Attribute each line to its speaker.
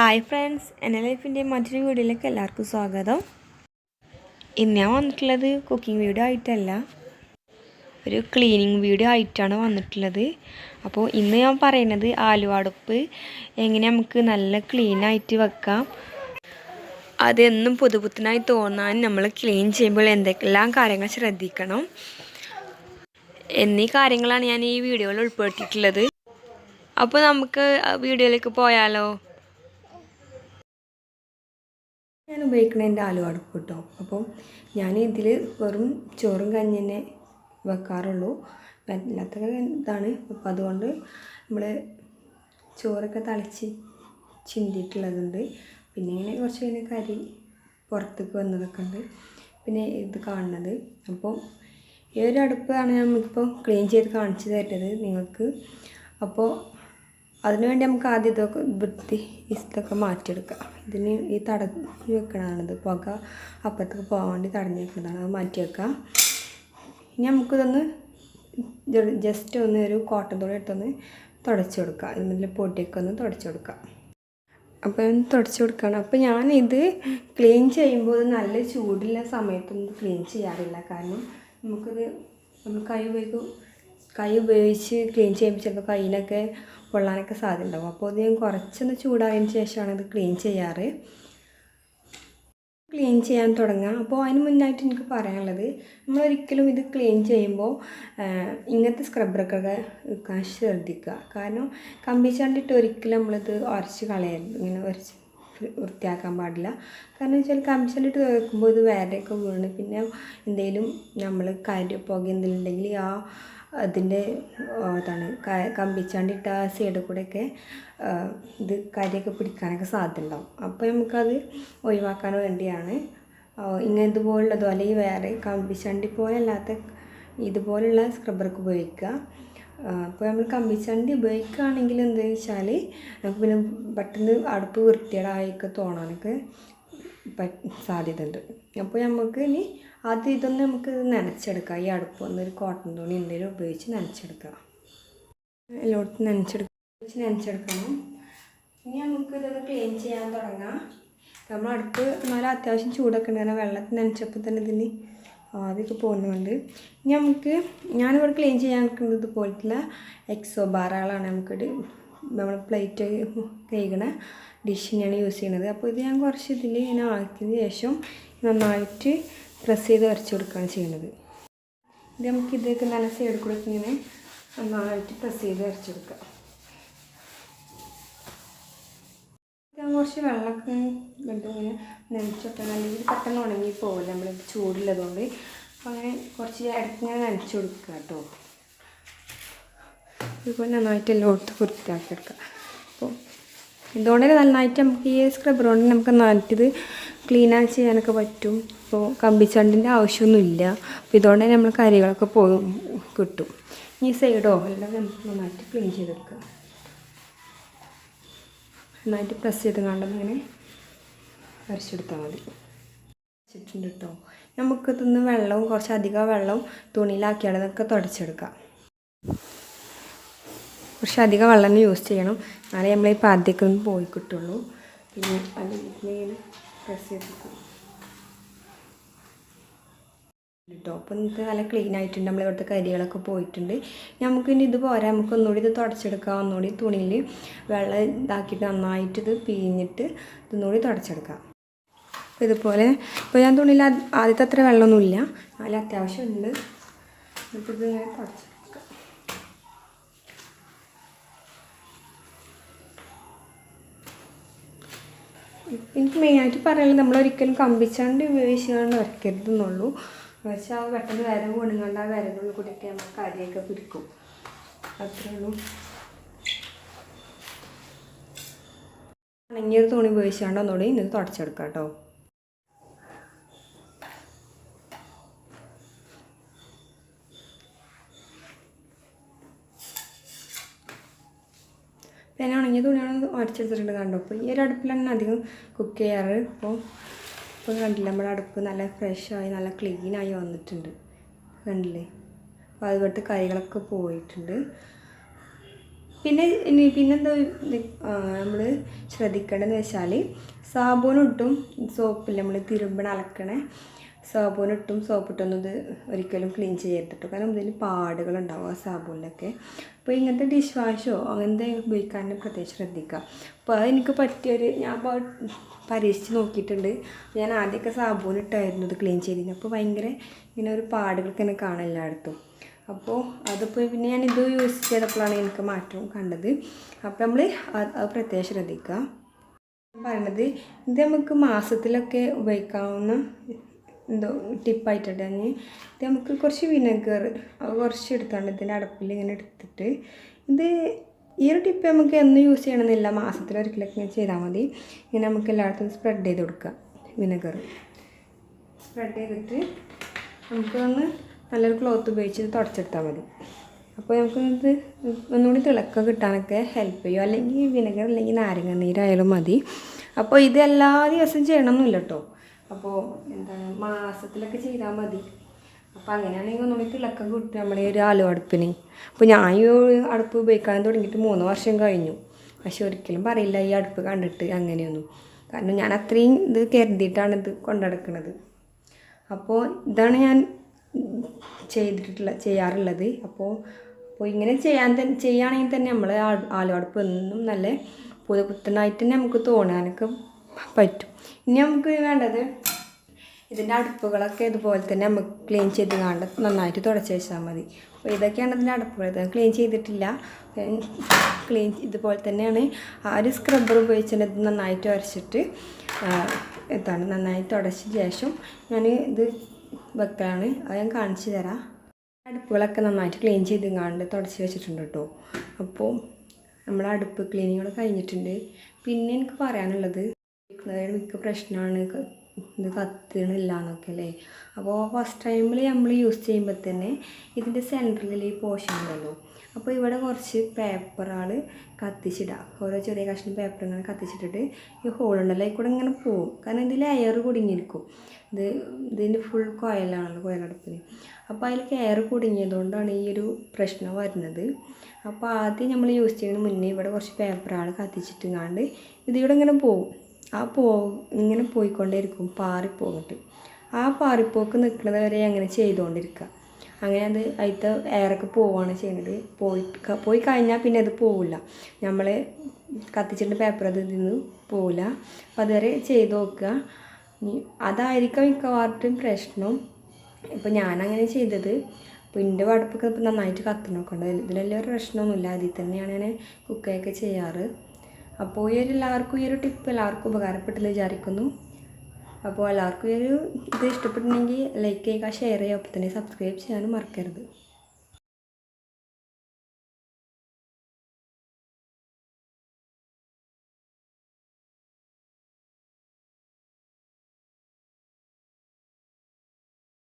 Speaker 1: Hi friends, എൻ്റെ ലൈഫിൻ്റെ മറ്റൊരു വീഡിയോയിലേക്ക് എല്ലാവർക്കും സ്വാഗതം. ഇന്ന് ഞാൻ വന്നിട്ടുള്ളത് കുക്കിംഗ് വീഡിയോ ആയിട്ടല്ല, ഒരു ക്ലീനിങ് വീഡിയോ ആയിട്ടാണ് വന്നിട്ടുള്ളത്. അപ്പോൾ ഇന്ന് ഞാൻ പറയുന്നത് ആലുവ എങ്ങനെ നമുക്ക് നല്ല ക്ലീനായിട്ട് വെക്കാം, അതെന്നും പുതുപുത്തനായി തോന്നാൻ നമ്മൾ ക്ലീൻ ചെയ്യുമ്പോൾ എന്തൊക്കെല്ലാം കാര്യങ്ങൾ ശ്രദ്ധിക്കണം എന്നീ കാര്യങ്ങളാണ് ഞാൻ ഈ വീഡിയോയിൽ ഉൾപ്പെടുത്തിയിട്ടുള്ളത്. അപ്പോൾ നമുക്ക് വീഡിയോയിലേക്ക് പോയാലോ. ഞാൻ ഉപയോഗിക്കുന്ന എൻ്റെ ആലുവ അടുപ്പ് കേട്ടോ. അപ്പം ഞാൻ ഇതിൽ വെറും ചോറും കഞ്ഞി തന്നെ വെക്കാറുള്ളൂ, അല്ലാത്ത ഇതാണ്. അപ്പം അതുകൊണ്ട് നമ്മൾ ചോറൊക്കെ തളിച്ച് ചിന്തിയിട്ടുള്ളതുണ്ട്. പിന്നെ ഇങ്ങനെ കുറച്ച് കഴിഞ്ഞ കരി പുറത്തേക്ക് വന്നതൊക്കെ ഉണ്ട്. പിന്നെ ഇത് കാണുന്നത്, അപ്പോൾ ഈ ഒരു അടുപ്പാണ് നമുക്കിപ്പോൾ ക്ലീൻ ചെയ്ത് കാണിച്ചു തരുന്നത് നിങ്ങൾക്ക്. അപ്പോൾ അതിനുവേണ്ടി നമുക്ക് ആദ്യം ഇതൊക്കെ ഇതൊക്കെ മാറ്റിയെടുക്കാം. ഇതിന് ഈ തടഞ്ഞു വെക്കണതാണിത്, പുക അപ്പുറത്തേക്ക് പോകാൻ വേണ്ടി തടഞ്ഞു വെക്കുന്നതാണ്, അത് മാറ്റി വെക്കാം. ഇനി നമുക്കിതൊന്ന് ജസ്റ്റ് ഒന്ന് ഒരു കോട്ടൺ തുണി എടുത്തൊന്ന് തുടച്ചു കൊടുക്കാം. ഇതിൽ പൊടിയൊക്കെ ഒന്ന് തുടച്ചു കൊടുക്കാം. അപ്പോൾ ഒന്ന് തുടച്ചു കൊടുക്കണം. അപ്പോൾ ഞാനിത് ക്ലീൻ ചെയ്യുമ്പോൾ നല്ല ചൂടുള്ള സമയത്തൊന്നും ക്ലീൻ ചെയ്യാറില്ല. കാരണം നമുക്കിത് നമ്മൾ കൈ ഉപയോഗിച്ച് ക്ലീൻ ചെയ്യുമ്പോൾ ചിലപ്പോൾ കയ്യിലൊക്കെ പൊള്ളാനൊക്കെ സാധ്യത ഉണ്ടാവും. അപ്പോൾ അത് ഞാൻ കുറച്ചൊന്ന് ചൂടായതിന് ശേഷമാണ് ഇത് ക്ലീൻ ചെയ്യാറ്. ക്ലീൻ ചെയ്യാൻ തുടങ്ങാം. അപ്പോൾ അതിന് മുന്നായിട്ട് എനിക്ക് പറയാനുള്ളത്, നമ്മളൊരിക്കലും ഇത് ക്ലീൻ ചെയ്യുമ്പോൾ ഇങ്ങനത്തെ സ്ക്രബ്ബറൊക്കെ വെക്കാൻ ശ്രദ്ധിക്കുക. കാരണം കമ്പിച്ചണ്ടിട്ട് ഒരിക്കലും നമ്മളിത് ഉരച്ച് കളയരുത്, ഇങ്ങനെ ഉരച്ച് വൃത്തിയാക്കാൻ പാടില്ല. കാരണം വെച്ചാൽ കമ്പിച്ചണ്ടിട്ട് വെക്കുമ്പോൾ ഇത് വേറെയൊക്കെ വീണ് പിന്നെ എന്തെങ്കിലും നമ്മൾ പുക എന്തെങ്കിലും ഉണ്ടെങ്കിൽ അതിൻ്റെ കമ്പിച്ചണ്ടിട്ട സൈഡിൽ കൂടെയൊക്കെ ഇത് കരിയൊക്കെ പിടിക്കാനൊക്കെ സാധ്യത ഉണ്ടാവും. അപ്പോൾ നമുക്കത് ഒഴിവാക്കാൻ വേണ്ടിയാണ് ഇങ്ങനെ ഇതുപോലുള്ളതോ അല്ലെങ്കിൽ വേറെ കമ്പിച്ചണ്ടി പോലെയല്ലാത്ത ഇതുപോലുള്ള സ്ക്രബ്ബറൊക്കെ ഉപയോഗിക്കുക. അപ്പോൾ നമ്മൾ കമ്പിച്ചണ്ടി ഉപയോഗിക്കുകയാണെങ്കിൽ എന്താണെന്ന് വെച്ചാൽ നമുക്ക് പിന്നെ പെട്ടെന്ന് അടുപ്പ് വൃത്തികേടായൊക്കെ തോന്നാനൊക്കെ സാധ്യത ഉണ്ട്. അപ്പോൾ നമുക്ക് ഇനി ആദ്യം ഇതൊന്ന് നമുക്ക് നനച്ചെടുക്കാം. ഈ അടുപ്പ് ഒന്നൊരു കോട്ടൺ തുണി എന്തെങ്കിലും ഉപയോഗിച്ച് നനച്ചെടുക്കാം. എല്ലായിടത്തും നനച്ചെടുക്കണം. ഇനി നമുക്ക് ഇതൊന്ന് ക്ലീൻ ചെയ്യാൻ തുടങ്ങാം. നമ്മൾ അടുപ്പ് നല്ല അത്യാവശ്യം ചൂടൊക്കെ ഉണ്ട്, കാരണം വെള്ളത്തിൽ നനച്ചപ്പോൾ തന്നെ ഇതിന് ആദ്യമൊക്കെ പോകുന്നുണ്ട്. ഇനി ഞാനിവിടെ ക്ലീൻ ചെയ്യാൻ നിൽക്കുന്നത് ഇതുപോലത്തുള്ള എക്സോ ബാറുകളാണ്. നമ്മൾ പ്ലേറ്റ് കഴുകണ ഡിഷിനാണ് യൂസ് ചെയ്യുന്നത്. അപ്പോൾ ഇത് ഞാൻ കുറച്ച് ഇതിൽ ഇങ്ങനെ ആക്കിയതിന് ശേഷം നന്നായിട്ട് പ്രസ് ചെയ്ത് വരച്ച് കൊടുക്കുകയാണ് ചെയ്യുന്നത്. ഇത് നമുക്ക് ഇതൊക്കെ നല്ല സൈഡിൽ കൂടെ ഇങ്ങനെ നന്നായിട്ട് പ്രസ് ചെയ്ത് വരച്ചെടുക്കാം. ഞാൻ കുറച്ച് വെള്ളമൊക്കെ ഇങ്ങനെ നനച്ചൊക്കെ അല്ലെങ്കിൽ പെട്ടെന്ന് ഉണങ്ങി പോകില്ല നമ്മൾ ചൂടുള്ളതുകൊണ്ട്. അപ്പോൾ അങ്ങനെ കുറച്ച് ഇടയ്ക്കിങ്ങനെ നനച്ച് കൊടുക്കുക കേട്ടോ. ഇതുപോലെ നന്നായിട്ട് എല്ലായിടത്തും വൃത്തിയാക്കി എടുക്കുക. അപ്പോൾ ഇതുകൊണ്ട് നന്നായിട്ട് നമുക്ക് ഈ സ്ക്രബ്ബർ കൊണ്ട് നമുക്ക് നന്നായിട്ടിത് ക്ലീനായി ചെയ്യാനൊക്കെ പറ്റും. ഇപ്പോൾ കമ്പിച്ചണ്ടിൻ്റെ ആവശ്യമൊന്നുമില്ല. അപ്പോൾ ഇതുകൊണ്ട് തന്നെ നമ്മൾ കരികളൊക്കെ കിട്ടും. ഈ സൈഡോ എല്ലാം നമുക്ക് നന്നായിട്ട് ക്ലീൻ ചെയ്തെടുക്കുക. നന്നായിട്ട് പ്രസ് ചെയ്ത് കണ്ടെന്നിങ്ങനെ വരച്ചെടുത്താൽ മതി. വരച്ചിട്ടുണ്ട് കേട്ടോ. നമുക്കിതൊന്ന് വെള്ളവും കുറച്ചധികം വെള്ളം തുണിയിലാക്കിയാൽ അതൊക്കെ തുടച്ചെടുക്കാം. കുറച്ചധികം വെള്ളം തന്നെ യൂസ് ചെയ്യണം, എന്നാലേ നമ്മൾ ഈ പാദ്യമൊക്കെ ഒന്ന് പോയി കിട്ടുള്ളൂ. പിന്നെ അതിങ്ങനെ പ്രസ് ചെയ്തെടുക്കും കേട്ടോ. അപ്പോൾ നമുക്ക് നല്ല ക്ലീൻ ആയിട്ടുണ്ട്, നമ്മൾ ഇവിടുത്തെ കരികളൊക്കെ പോയിട്ടുണ്ട്. നമുക്കിനി ഇത് പോരാ, നമുക്ക് ഒന്നുകൂടി ഇത് തുടച്ചെടുക്കാം. ഒന്നുകൂടി തുണിയിൽ വെള്ളം ഇതാക്കിയിട്ട് നന്നായിട്ട് ഇത് പിഴിഞ്ഞിട്ട് ഇതൊന്നുകൂടി തുടച്ചെടുക്കാം. അപ്പോൾ ഇതുപോലെ ഇപ്പോൾ ഞാൻ തുണിയിൽ ആദ്യത്തെ അത്ര വെള്ളമൊന്നുമില്ല, നല്ല അത്യാവശ്യം ഉണ്ട്. എന്നിട്ട് ഇതിങ്ങനെ തുടച്ചെടുക്കാം. എനിക്ക് മെയിനായിട്ട് പറയാനുള്ളത്, നമ്മളൊരിക്കലും കമ്പിച്ചണ്ടി ഉപയോഗിച്ചുകൊണ്ട് വരയ്ക്കരുതെന്നുള്ളൂ. പക്ഷേ ആ പെട്ടെന്ന് വിരവ് കൊണ്ടുകൊണ്ട് ആ വിരവുള്ളിൽ കൂടിയൊക്കെ നമ്മൾ കരിയൊക്കെ പിടിക്കും, അത്രേ ഉള്ളൂ. ഉണങ്ങിയൊരു തുണി ഉപയോഗിച്ചാണ്ട് ഒന്നുകൂടി ഇത് തുടച്ചെടുക്കാം കേട്ടോ. പിന്നെ ഉണങ്ങിയ തുണിയാണ് അടിച്ചെടുത്തിട്ടുണ്ട് കണ്ടോ. അപ്പോൾ ഈ ഒരു അടുപ്പിലാണ് അധികം കുക്ക് ചെയ്യാറ്. ഇപ്പോൾ കണ്ടില്ല, നമ്മുടെ അടുപ്പ് നല്ല ഫ്രഷായി നല്ല ക്ലീനായി വന്നിട്ടുണ്ട്, കണ്ടില്ലേ. അപ്പോൾ അതുപോലത്തെ കറികളൊക്കെ പോയിട്ടുണ്ട്. പിന്നെന്താ നമ്മൾ ശ്രദ്ധിക്കേണ്ടതെന്ന് വെച്ചാൽ സാബൂനിട്ടും സോപ്പില്ല നമ്മൾ തിരുമ്പണ അലക്കണേ സാബൂനിട്ടും സോപ്പിട്ടൊന്നും ഇത് ഒരിക്കലും ക്ലീൻ ചെയ്യരുത് കേട്ടോ. കാരണം ഇതിൽ പാടുകളുണ്ടാവും ആ സാബൂനിലൊക്കെ. അപ്പോൾ ഇങ്ങനത്തെ ഡിഷ് വാഷോ അങ്ങനത്തെ ഉപയോഗിക്കാൻ പ്രത്യേകിച്ച് ശ്രദ്ധിക്കുക. അപ്പോൾ അതെനിക്ക് പറ്റിയൊരു ഞാൻ പരീക്ഷിച്ച് നോക്കിയിട്ടുണ്ട്. ഞാൻ ആദ്യമൊക്കെ സാബൂനിട്ടായിരുന്നു ഇത് ക്ലീൻ ചെയ്തിരുന്നത്. അപ്പോൾ ഭയങ്കര ഇങ്ങനെ ഒരു പാടുകളൊക്കെ എന്നെ കാണാൻ എല്ലായിടത്തും. അപ്പോൾ അതിപ്പോൾ പിന്നെ ഞാനിത് യൂസ് ചെയ്തപ്പോഴാണ് എനിക്ക് മാറ്റം കണ്ടത്. അപ്പോൾ നമ്മൾ അത് പ്രത്യേകം ശ്രദ്ധിക്കുക. പറയണത് ഇത് നമുക്ക് മാസത്തിലൊക്കെ ഉപയോഗിക്കാവുന്ന എന്തോ ടിപ്പായിട്ടുണ്ട്. ഇത് നമുക്ക് കുറച്ച് വിനെഗർ കുറച്ച് എടുത്താണ് ഇതിൻ്റെ അടപ്പിൽ ഇങ്ങനെ എടുത്തിട്ട് ഇത് ഈ ഒരു ടിപ്പ് നമുക്ക് എന്നും യൂസ് ചെയ്യണമെന്നില്ല, മാസത്തിലൊരിക്കലൊക്കെ ഇങ്ങനെ ചെയ്താൽ മതി. ഇങ്ങനെ നമുക്ക് എല്ലായിടത്തും സ്പ്രെഡ് ചെയ്ത് കൊടുക്കുക. വിനെഗർ സ്പ്രെഡ് ചെയ്തിട്ട് നമുക്കൊന്ന് നല്ലൊരു ക്ലോത്ത് ഉപയോഗിച്ച് തുടച്ചെടുത്താൽ മതി. അപ്പോൾ നമുക്കിത് ഒന്നുകൂടി തിളക്കം കിട്ടാനൊക്കെ ഹെൽപ്പ് ചെയ്യും. അല്ലെങ്കിൽ വിനെഗർ അല്ലെങ്കിൽ നാരങ്ങ നീരായാലും മതി. അപ്പോൾ ഇത് എല്ലാ ദിവസവും ചെയ്യണമെന്നില്ല കേട്ടോ. അപ്പോൾ എന്താണ് മാസത്തിലൊക്കെ ചെയ്താൽ മതി. അപ്പോൾ അങ്ങനെയാണെങ്കിൽ ഒന്നുകൂടി തിളക്കം കിട്ടും നമ്മുടെ ഒരു ആലു അടുപ്പിന്. അപ്പോൾ ഞാൻ ഈ അടുപ്പ് ഉപയോഗിക്കാൻ തുടങ്ങിയിട്ട് 3 വർഷം കഴിഞ്ഞു. പക്ഷെ ഒരിക്കലും പറയില്ല ഈ അടുപ്പ് കണ്ടിട്ട് അങ്ങനെയൊന്നും. കാരണം ഞാൻ അത്രയും ഇത് കരുതിയിട്ടാണ് ഇത് കൊണ്ടുനടക്കുന്നത്. അപ്പോൾ ഇതാണ് ഞാൻ ചെയ്യാറുള്ളത്. അപ്പോൾ ഇങ്ങനെ ചെയ്യുകയാണെങ്കിൽ തന്നെ നമ്മൾ ആലു അടുപ്പ് എന്നും നല്ല പുതുപുത്തനായിട്ട് തന്നെ നമുക്ക് തോന്നാനൊക്കെ പറ്റും. ഇനി നമുക്ക് വേണ്ടത് ഇതിൻ്റെ അടുപ്പുകളൊക്കെ ഇതുപോലെ തന്നെ നമുക്ക് ക്ലീൻ ചെയ്ത് കണ്ട് നന്നായിട്ട് തുടച്ച് വെച്ചാൽ മതി. അപ്പോൾ ഇതൊക്കെയാണ് ഇതിൻ്റെ അടുപ്പുകൾ. ഇത് ക്ലീൻ ചെയ്തിട്ടില്ല. ഇതുപോലെ തന്നെയാണ് ആ ഒരു സ്ക്രബ്ബർ ഉപയോഗിച്ചിട്ട് ഇത് നന്നായിട്ട് ഉരച്ചിട്ട് നന്നായി തുടച്ച ശേഷം ഞാൻ ഇത് വെക്കലാണ്. അത് ഞാൻ കാണിച്ചു തരാം. അടുപ്പുകളൊക്കെ നന്നായിട്ട് ക്ലീൻ ചെയ്ത് കണ്ട് തുടച്ച് വെച്ചിട്ടുണ്ട് കേട്ടോ. അപ്പോൾ നമ്മൾ അടുപ്പ് ക്ലീനിങ്ങോടെ കഴിഞ്ഞിട്ടുണ്ട്. പിന്നെ എനിക്ക് പറയാനുള്ളത് മിക്ക പ്രശ്നമാണ് ഇത് കത്തണില്ല എന്നൊക്കെ അല്ലേ. അപ്പോൾ ഫസ്റ്റ് ടൈമിൽ നമ്മൾ യൂസ് ചെയ്യുമ്പോൾ തന്നെ ഇതിൻ്റെ സെൻറ്ററിൽ ഈ പോർഷൻ ഉണ്ടല്ലോ. അപ്പോൾ ഇവിടെ കുറച്ച് പേപ്പറുകൾ കത്തിച്ചിടുക. ഓരോ ചെറിയ കഷ്ണം പേപ്പർ ഇങ്ങനെ കത്തിച്ചിട്ടിട്ട് ഈ ഹോളുണ്ടല്ലോ അതിൽ കൂടെ ഇങ്ങനെ പോകും. കാരണം ഇതിൽ എയർ കുടുങ്ങിയിരിക്കും. ഇതിൻ്റെ ഫുൾ കോയിലാണല്ലോ കോയിലടുപ്പിന്. അപ്പോൾ അതിൽ എയർ കുടുങ്ങിയതുകൊണ്ടാണ് ഈ ഒരു പ്രശ്നം വരുന്നത്. അപ്പോൾ ആദ്യം നമ്മൾ യൂസ് ചെയ്യുന്നതിന് മുന്നേ ഇവിടെ കുറച്ച് പേപ്പറുകൾ കത്തിച്ചിട്ടുങ്ങാണ്ട് ഇതിവിടെ ഇങ്ങനെ പോകും. ഇങ്ങനെ പോയിക്കൊണ്ടേയിരിക്കും, പാറിപ്പോകട്ട്. ആ പാറിപ്പോക്ക് നിൽക്കുന്നത് വരെ അങ്ങനെ ചെയ്തുകൊണ്ടിരിക്കുക. അങ്ങനെ അത് അതിലത്തെ എയറൊക്കെ പോവുകയാണ് ചെയ്യുന്നത്. പോയി കഴിഞ്ഞാൽ പിന്നെ അത് പോവില്ല. നമ്മൾ കത്തിച്ചിട്ട് പേപ്പർ അതിൽ നിന്ന് പോവില്ല. അപ്പോൾ അതുവരെ ചെയ്ത് നോക്കുക. അതായിരിക്കും മിക്കവാറും പ്രശ്നം. ഇപ്പോൾ ഞാനങ്ങനെ ചെയ്തത്. അപ്പോൾ എൻ്റെ അടുപ്പൊക്കെ ഇപ്പോൾ നന്നായിട്ട് കത്തണമൊക്കെ ഉണ്ട്. ഇതിലെല്ലാം പ്രശ്നമൊന്നുമില്ല. അതിൽ തന്നെയാണ് ഞാൻ കുക്കൊക്കെ ചെയ്യാറ്. അപ്പോൾ എല്ലാവർക്കും ഈ ഒരു ടിപ്പ് എല്ലാവർക്കും ഉപകാരപ്പെട്ടെന്ന് വിചാരിക്കുന്നു. അപ്പോൾ എല്ലാവർക്കും ഇത് ഇഷ്ടപ്പെട്ടിട്ടുണ്ടെങ്കിൽ ലൈക്ക് ചെയ്യുക, ഷെയർ ചെയ്യുക, അപ്പോൾ തന്നെ സബ്സ്ക്രൈബ് ചെയ്യാനും മറക്കരുത്.